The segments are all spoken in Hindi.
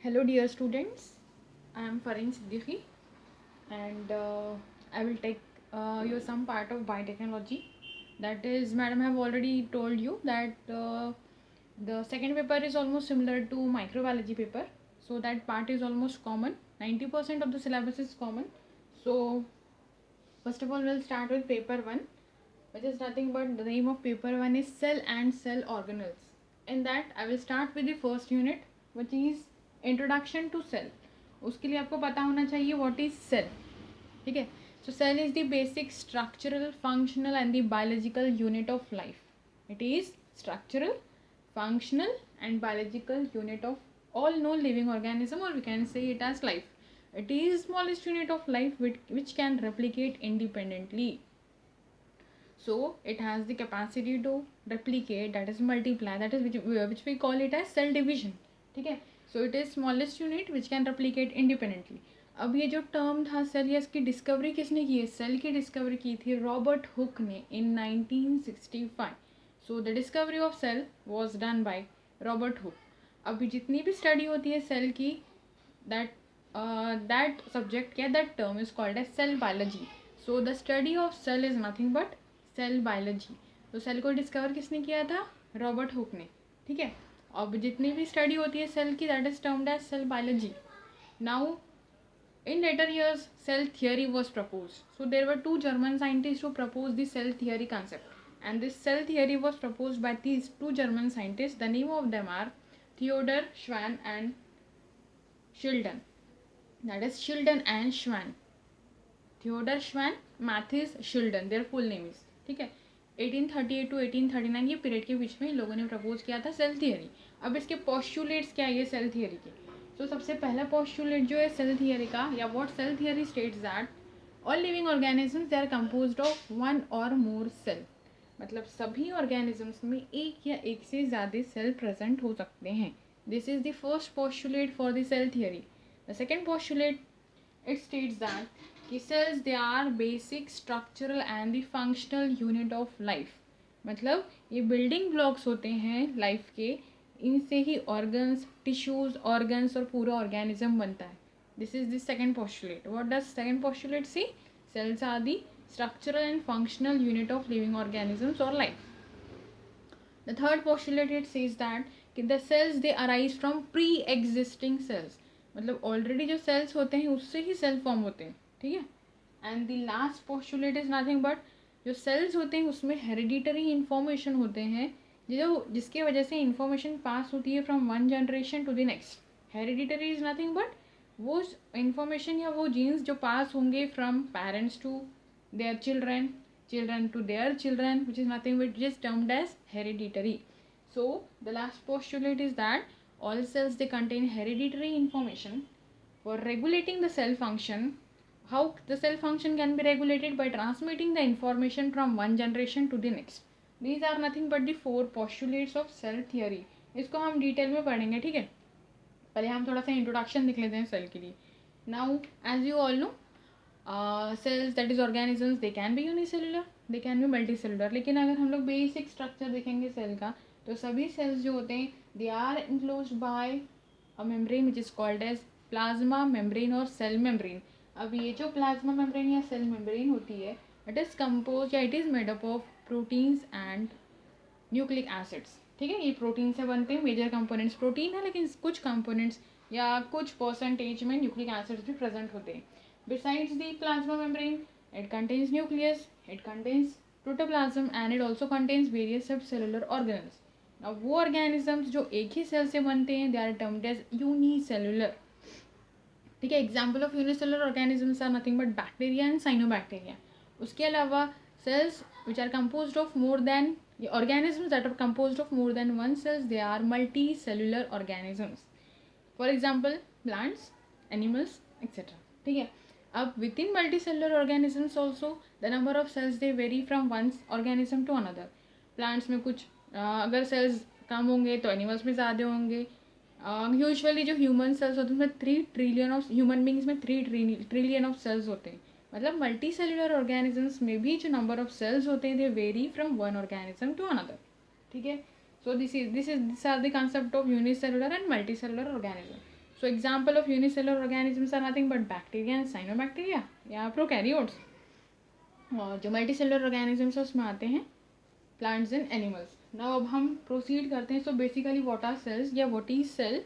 Hello, dear students. I am Farin Siddiqui, and I will take you some part of biotechnology. That is, madam have already told you that the second paper is almost similar to microbiology paper. So that part is almost common. 90% of the syllabus is common. So first of all, we'll start with paper one, which is nothing but the name of paper one is cell and cell organelles. In that, I will start with the first unit, which is introduction to cell. उसके लिए आपको पता होना चाहिए what is cell. ठीक है. So cell is the basic structural, functional and the biological unit of life. It is structural, functional and biological unit of all known living organism, or we can say it as life. It is smallest unit of life which can replicate independently. So it has the capacity to replicate, that is multiply, that is which we call it as cell division. ठीक है. So it is smallest unit which can replicate independently. अब ये जो टर्म था सेल, या इसकी डिस्कवरी किसने की है? सेल की डिस्कवरी की थी रॉबर्ट हुक ने in 1965. So the discovery of cell was done by Robert Hooke. अभी जितनी भी स्टडी होती है सेल की, that subject, क्या that term is called as cell biology. So the study of cell is nothing but cell biology. तो सेल को डिस्कवर किसने किया था? रॉबर्ट हुक ने. ठीक है. अब जितनी भी स्टडी होती है सेल की, that is termed as cell biology. Now in later years cell theory was proposed. So there were two German scientists who proposed the cell theory concept, and this cell theory was proposed by these two German scientists. The name of them are Theodor Schwann and Schilden. That is Schilden and Schwann. Theodor Schwann, Matthias Schilden, their full name is. ठीक है. 1838 to 1839 ये पीरियड के बीच में इन लोगों ने प्रपोज किया था सेल थियरी. अब इसके पोस्टुलेट्स क्या है सेल थियरी के? तो सबसे पहला पोस्टुलेट जो है सेल थियरी का, या what cell theory states that all living organisms they are composed of one or more cell. मतलब सभी ऑर्गेनिजम्स में एक या एक से ज़्यादा सेल प्रेजेंट हो सकते हैं. This is the first postulate for the cell theory. The second postulate it states that कि cells they are basic structural and the functional unit of life. मतलब ये बिल्डिंग ब्लॉक्स होते हैं लाइफ के, इनसे ही ऑर्गन्स, टिश्यूज, ऑर्गन्स और पूरा ऑर्गेनिज्म बनता है. This is the second postulate. What does second postulate see? Cells are the structural and functional unit of living organisms और life. The third postulate it says that कि the cells they arise from pre existing cells. मतलब ऑलरेडी जो सेल्स होते हैं उससे ही सेल फॉर्म होते हैं. ठीक है. And the last postulate is nothing but जो सेल्स होते हैं उसमें हेरिडिटरी इन्फॉर्मेशन होते हैं, जो जिसकी वजह से इन्फॉर्मेशन पास होती है from one generation to the next. Hereditary is nothing but वो इन्फॉर्मेशन या वो जीन्स जो पास होंगे from parents to their children, children to their children, which is nothing but is termed as hereditary. So the last postulate is that all cells they contain hereditary information for regulating the cell function. How the cell function can be regulated? By transmitting the information from one generation to the next. These are nothing but the four postulates of cell theory. इसको हम डिटेल में पढ़ेंगे. ठीक है. पहले हम थोड़ा सा इंट्रोडक्शन देख लेते हैं सेल के लिए. Now as you all know, cells that is organisms they can be unicellular, they can be multicellular. लेकिन अगर हम लोग बेसिक स्ट्रक्चर देखेंगे सेल का, तो सभी सेल्स जो होते हैं they are enclosed by a membrane which is called as plasma membrane और सेल मेम्ब्रेन. अब ये जो प्लाज्मा मेम्ब्रेन या सेल मेम्ब्रेन होती है, इट इज़ कंपोज या it is made up of proteins and nucleic acids. ठीक है. ये प्रोटीन से बनते हैं. मेजर कंपोनेंट्स प्रोटीन है, लेकिन कुछ कंपोनेंट्स या कुछ परसेंटेज में न्यूक्लिक एसिड्स भी प्रेजेंट होते हैं. Besides the plasma membrane it contains nucleus, it contains protoplasm and it also contains various sub cellular organelles. अब वो ऑर्गेनिजम्स जो एक ही सेल से बनते हैं they are termed as unicellular. ठीक है. Example of unicellular organisms are nothing but bacteria and cyanobacteria. उसके अलावा cells which are composed of more than organisms that are composed of more than one cells, they are multicellular organisms. For example plants, animals, etc. ठीक है. अब within multicellular organisms also the number of cells they vary from one organism to another. plants में कुछ अगर cells कम होंगे तो animals में ज़्यादा होंगे. यूजुअली जो ह्यूमन सेल्स होते हैं उसमें 3 ट्रिलियन ऑफ ह्यूमन बींग्स में 3 ट्रिलियन ऑफ सेल्स होते हैं. मतलब मल्टी सेलुलर ऑर्गेनिजम्स में भी जो नंबर ऑफ सेल्स होते हैं they vary from one organism to another. ठीक है. So this are the concept of unicellular and multi cellular organism. So example of unicellular organisms are nothing but bacteria and cyanobacteria या प्रोकैरियोट्स। और जो मल्टी सेलुलर ऑर्गेनिजम्स उसमें आते हैं प्लांट्स एंड एनिमल्स। नाउ अब हम प्रोसीड करते हैं। So basically what are cells या what is cell?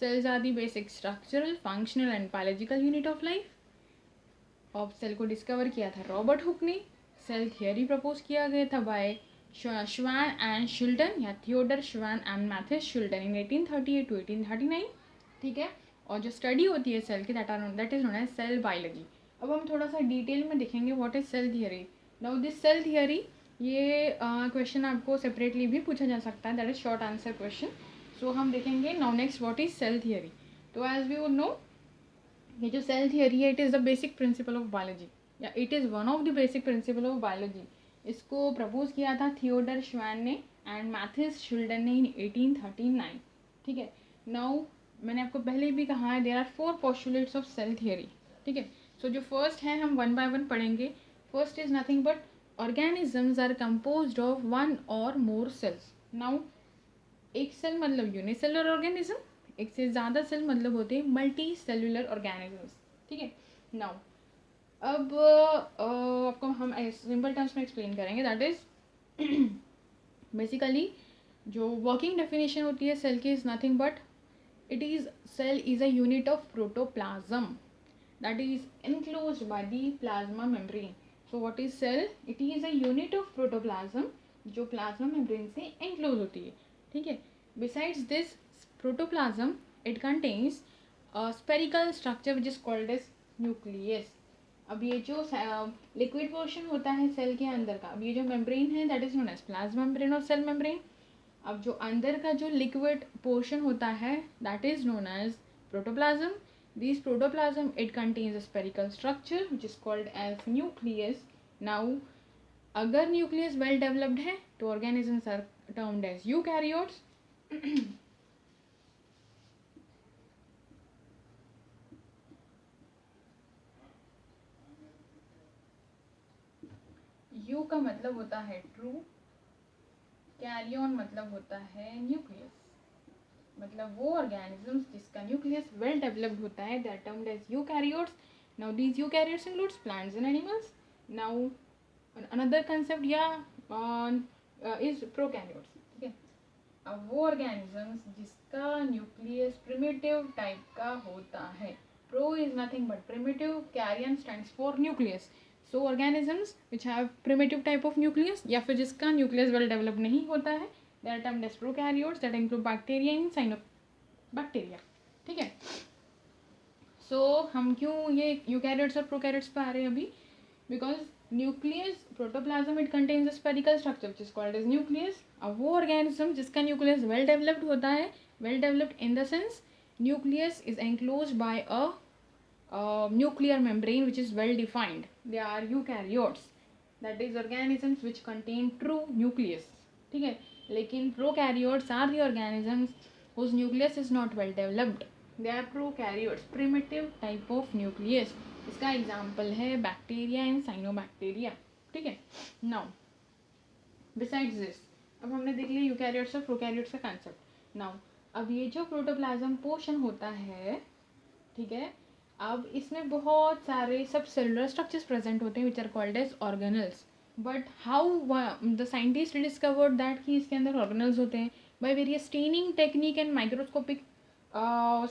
Cells are the basic structural, functional and biological unit of life. और सेल को डिस्कवर किया था रॉबर्ट हुक ने। सेल थियोरी प्रपोज किया गया था बाय श्वान एंड शिल्टन या Theodor Schwann and Matthias Schleiden in 1838 to 1839। ठीक है। और जो स्टडी होती है सेल की that is known as cell biology. अब हम थोड़ा सा डिटेल में देखेंगे what is cell theory. Now this cell theory, ये क्वेश्चन आपको सेपरेटली भी पूछा जा सकता है, that is short answer question. So हम देखेंगे now next what is cell theory. तो एज वी वुड नो, ये जो सेल थियोरी है it is the basic principle of biology या it is one of the basic principle of biology. इसको प्रपोज किया था थियोडर श्वान ने एंड मैथिस शिल्टन ने इन 1839। ठीक है। नाउ मैंने आपको पहले भी कहा है there are 4 postulates of cell theory. ठीक है। सो जो फर्स्ट है हम वन बाय वन पढ़ेंगे। First is nothing but organisms are composed of one or more cells. Now एक सेल मतलब यूनिसेलुलर ऑर्गेनिज्म, एक से ज़्यादा सेल मतलब होते हैं मल्टी सेलुलर ऑर्गेनिजम्स। ठीक है। नाउ अब आपको हम सिंपल टर्म्स में एक्सप्लेन करेंगे। दैट इज बेसिकली जो वर्किंग डेफिनेशन होती है सेल की is nothing but it is cell is a unit of protoplasm that is enclosed by the plasma membrane. So what is cell? It is a unit of protoplasm जो plasma membrane से enclose होती है। ठीक है। Besides this protoplasm it contains a spherical structure which is called as nucleus. अब ये जो लिक्विड पोर्शन होता है सेल के अंदर का, अब ये जो मेम्ब्रेन है that is known as plasma membrane और सेल मेम्ब्रेन। अब जो अंदर का जो लिक्विड पोर्शन होता है that is known as protoplasm. This protoplasm it contains a spherical structure which is called as nucleus. Now अगर न्यूक्लियस वेल डेवलप्ड है तो organisms are termed as eukaryotes. Eu का मतलब होता है ट्रू, कैरियन मतलब होता है न्यूक्लियस। मतलब वो ऑर्गेनिजम्स जिसका न्यूक्लियस वेल डेवलप्ड होता है they are termed as eukaryotes. Now these eukaryotes includes plants and animals. Now another concept या इज प्रोकैरियोट्स। ठीक है। अब वो ऑर्गेनिजम्स जिसका न्यूक्लियस प्रिमिटिव टाइप का होता है, pro is nothing but primitive, karyon stands for nucleus. So organisms which have primitive type of nucleus या फिर जिसका न्यूक्लियस वेल डेवलप नहीं होता है they are termed as prokaryotes that include bacteria and cyanobacteria। ठीक है। सो हम क्यों ये यूकैरियोट्स और प्रोकैरियोट्स पे आ रहे हैं अभी? Because nucleus protoplasm it contains a spherical structure which is called as nucleus. अब वो ऑर्गेनिज्म जिसका न्यूक्लियस वेल डेवलप्ड होता है, well developed in the sense nucleus is enclosed by a nuclear membrane which is well defined, they are eukaryotes, that is organisms which contain true nucleus। ठीक है। लेकिन prokaryotes are the organisms whose nucleus is not well developed, they are prokaryotes, primitive type of nucleus। इसका एग्जाम्पल है बैक्टीरिया एंड साइनोबैक्टीरिया। ठीक है। नाउ बिसाइड्स दिस अब हमने देख लिया यूकैरियोट्स और प्रोकैरियोट्स का कंसेप्ट। नाउ अब ये जो प्रोटोप्लाज्म पोर्शन होता है, ठीक है, अब इसमें बहुत सारे सब सेलुलर स्ट्रक्चर्स प्रेजेंट होते हैं which are called as organelles. But how the scientist discovered that कि इसके अंदर ऑर्गेनल्स होते हैं? By various staining technique and microscopic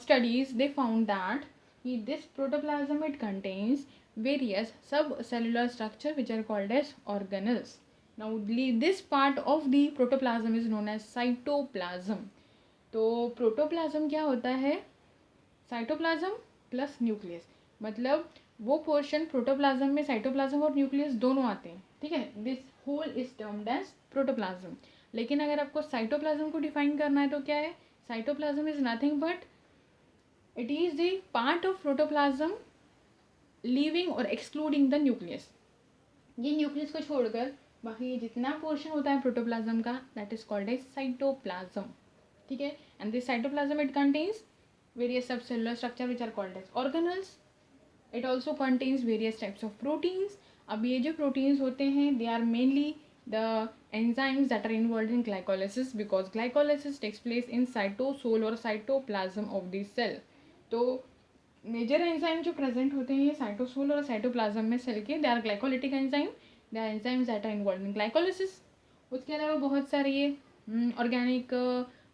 studies they found that कि this protoplasm it contains various sub cellular structure which are called as organelles. Now this part of the protoplasm is known as cytoplasm. तो प्रोटोप्लाज्म क्या होता है? साइटोप्लाज्म प्लस न्यूक्लियस, मतलब वो पोर्शन प्रोटोप्लाज्म में साइटोप्लाज्म और न्यूक्लियस दोनों आते हैं। ठीक है। This whole is termed as protoplasm. लेकिन अगर आपको साइटोप्लाज्म को डिफाइन करना है तो क्या है? Cytoplasm is nothing but it is the part of protoplasm leaving or excluding the nucleus. ये न्यूक्लियस को छोड़कर बाकी जितना पोर्शन होता है प्रोटोप्लाज्म का that is called as cytoplasm. ठीक है। And this cytoplasm it contains various subcellular structure which are called as organelles. It also contains various types of proteins. अब ये जो proteins होते हैं they are mainly the enzymes that are involved in glycolysis because glycolysis takes place in cytosol or cytoplasm of the cell. तो मेजर एंजाइम जो प्रेजेंट होते हैं ये साइटोसोल और साइटोप्लाज्म में सेल के, they are glycolytic enzyme, they are enzymes that are involve in glycolysis. उसके अलावा बहुत सारे ये ऑर्गेनिक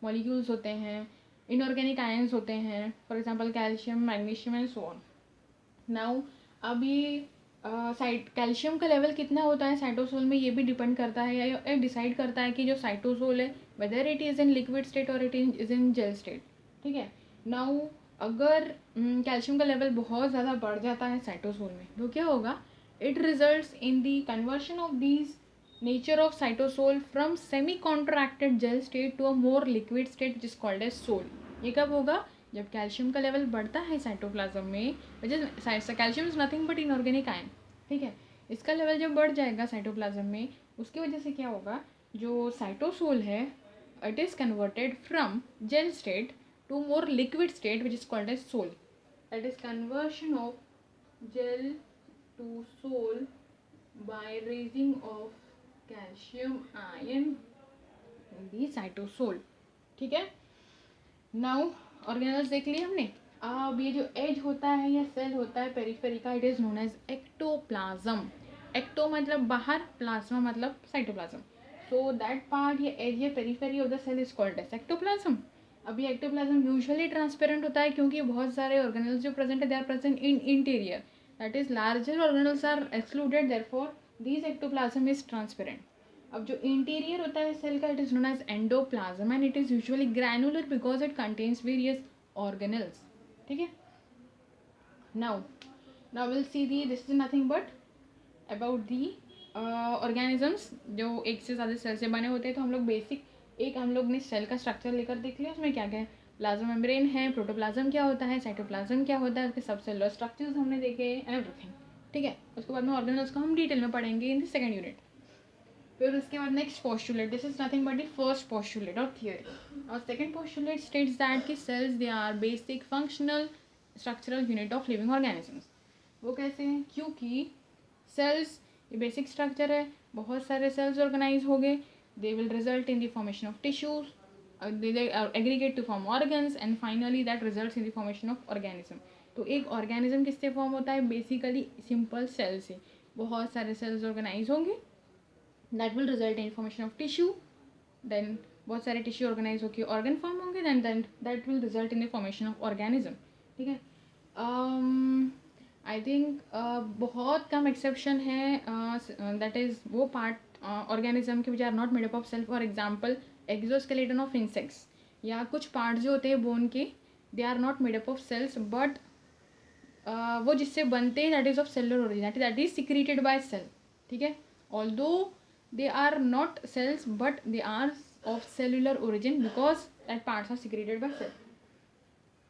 मॉलिक्यूल्स होते हैं, इनऑर्गेनिक आयंस होते हैं, for example calcium, magnesium and so on. Now अब ये कैल्शियम का लेवल कितना होता है साइटोसोल में, ये भी डिपेंड करता है या डिसाइड करता है कि जो साइटोसोल है whether it is in liquid state और it is in gel state. ठीक है। नाउ अगर कैल्शियम का लेवल बहुत ज़्यादा बढ़ जाता है साइटोसोल में तो क्या होगा, it results in the conversion of these nature of cytosol from semi contracted gel state to a more liquid state which is called as sol. ये कब होगा, जब कैल्शियम का लेवल बढ़ता है साइटोप्लाज्म में, which is calcium is nothing but inorganic ion. ठीक है। इसका लेवल जब बढ़ जाएगा साइटोप्लाज्म में, उसकी वजह से क्या होगा, जो साइटोसोल है it is converted from gel state to more liquid state which is called as soul. That is conversion of gel to soul by raising of calcium ion in the cytosol. ठीक है। नाउ ऑर्गेनल्स देख लिए हमने। अब ये जो एज होता है या सेल होता है पेरिफेरी का, it is known as ectoplasm. Ecto मतलब बाहर, प्लाज्मा मतलब साइटोप्लाज्म। सो दैट पार्ट, ये एज या periphery of the cell is called as ectoplasm. अभी एक्टोप्लाज्म यूजुअली ट्रांसपेरेंट होता है क्योंकि बहुत सारे ऑर्गेनल्स जो प्रेजेंट है they are present in interior, that is larger organelles are excluded, therefore this ectoplasm is transparent. अब जो इंटीरियर होता है सेल का, it is known as endoplasm and it is usually granular because it contains various organelles. ठीक है। Now now will see the, this is nothing but about the organisms जो एक से ज़्यादा सेल से बने होते हैं। तो हम लोग बेसिक एक हम लोग ने सेल का स्ट्रक्चर लेकर देख लिया, उसमें क्या क्या है, प्लाज्मा मेम्ब्रेन है, प्रोटोप्लाज्म क्या होता है, साइटोप्लाज्म क्या होता है, उसके सब सेलुलर स्ट्रक्चर्स हमने देखे, एवरीथिंग। ठीक है। उसके बाद में ऑर्गेनल्स को हम डिटेल में पढ़ेंगे इन द सेकंड यूनिट। फिर उसके बाद next postulate, this is nothing but the first postulate of theory. और सेकंड पोस्टुलेट स्टेट्स दैट कि cells they are basic functional structural unit of living organisms. वो कैसे हैं, क्योंकि सेल्स ये बेसिक स्ट्रक्चर है, बहुत सारे सेल्स ऑर्गेनाइज हो गए, they will result in the formation of tissues, they aggregate to form organs and finally that results in the formation of organism. तो एक ऑर्गेनिज्म किससे फॉर्म होता है, बेसिकली सिंपल सेल से। बहुत सारे सेल्स ऑर्गेनाइज होंगे, that will result in formation of tissue, then बहुत सारे टिश्यू ऑर्गेनाइज होकर ऑर्गन फॉर्म होंगे, then that will result in the formation of organism. ठीक है। आई थिंक बहुत कम एक्सेप्शन है, दैट इज़ वो पार्ट ऑर्गेनिज्म के which are not made up of cell. For example exoskeleton of insects, या कुछ पार्ट जो होते हैं बोन के, they are not made up of cells but वो जिससे बनते हैं that is of cellular origin, that is secreted by cell. ठीक है। Although they are not cells but they are of cellular origin because that parts are secreted by cell.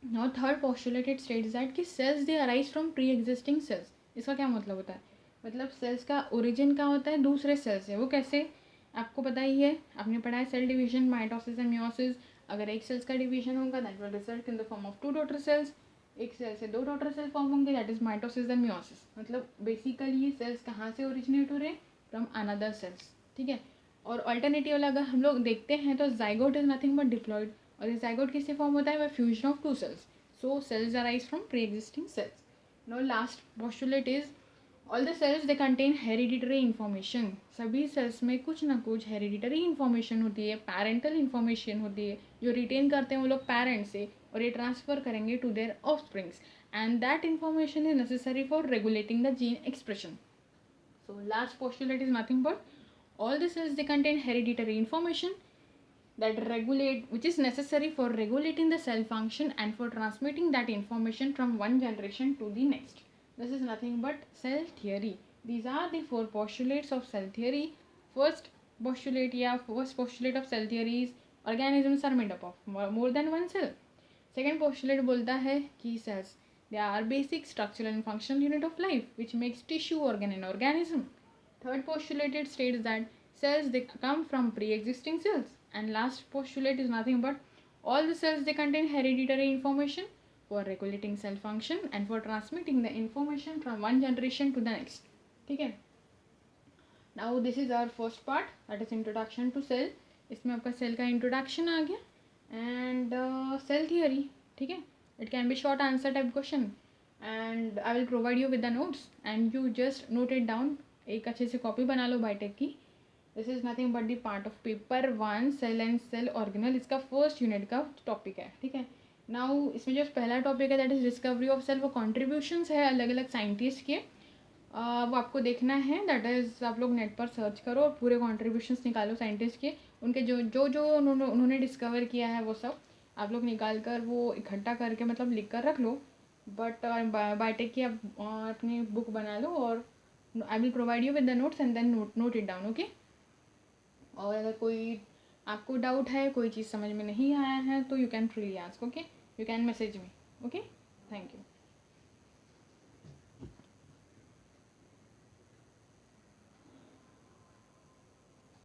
Now third postulated states that कि cells they arise from pre existing cells. इसका क्या मतलब होता है, मतलब सेल्स का ओरिजिन का होता है दूसरे सेल से। वो कैसे, आपको पता ही है, आपने पढ़ा है cell division, mitosis and meiosis. अगर एक सेल्स का डिवीजन होगा that will result in the form of 2 daughter cells, एक सेल से 2 डॉटर सेल फॉर्म होंगे, that is mitosis and meiosis. मतलब बेसिकली ये सेल्स कहाँ से ओरिजिनेट हो रहे हैं, फ्रॉम अनदर सेल्स। ठीक है। और अल्टरनेटिव अगर हम लोग देखते हैं तो zygote is nothing but diploid, और ये जाइगोट किससे फॉर्म होता है, by fusion of 2 cells. So cells arise from pre existing cells. Now last postulate is all the cells they contain hereditary information. सभी सेल्स में कुछ ना कुछ हेरिडिटरी इन्फॉर्मेशन होती है, पैरेंटल इन्फॉर्मेशन होती है, जो रिटेन करते हैं वो लोग पेरेंट्स से, और ये ट्रांसफर करेंगे to their offsprings, and that information is necessary for regulating the gene expression. So last postulate is nothing but all the cells they contain hereditary information that regulate, which is necessary for regulating the cell function and for transmitting that information from one generation to the next. This is nothing but cell theory. These are the 4 postulates of cell theory. First postulate of cell theory is organisms are made up of more than one cell. Second postulate बोलता है कि cells they are basic structural and functional unit of life which makes tissue organ and organism. Third postulate states that cells they come from pre-existing cells. And last postulate is nothing but all the cells they contain hereditary information for regulating cell function and for transmitting the information from one generation to the next. ठीक है। Now this is our first part, that is introduction to cell. इसमें आपका सेल का इंट्रोडक्शन आ गया एंड सेल थियोरी। ठीक है। It can be short answer type question, and I will provide you with the notes and you just note it down. एक अच्छे से कॉपी बना लो बायोटेक की. This is nothing but the part of paper 1 cell and cell organelle. इसका फर्स्ट यूनिट का टॉपिक है, ठीक है. नाउ इसमें जो पहला टॉपिक है that is discovery of cell. वो कॉन्ट्रीब्यूशंस है अलग अलग साइंटिस्ट के. वो आपको देखना है. दैट इज़ आप लोग नेट पर सर्च करो और पूरे कॉन्ट्रीब्यूशंस निकालो साइंटिस्ट के. उनके जो उन्होंने डिस्कवर किया है वो सब आप लोग निकाल कर वो इकट्ठा करके मतलब लिख कर रख लो. बट बायोटेक की आप अपनी बुक बना लो और I will provide you with the notes and then note it down. Okay. और अगर कोई आपको डाउट है, कोई चीज़ समझ में नहीं आया है तो you can freely ask. Okay, you can message me. Okay, thank you.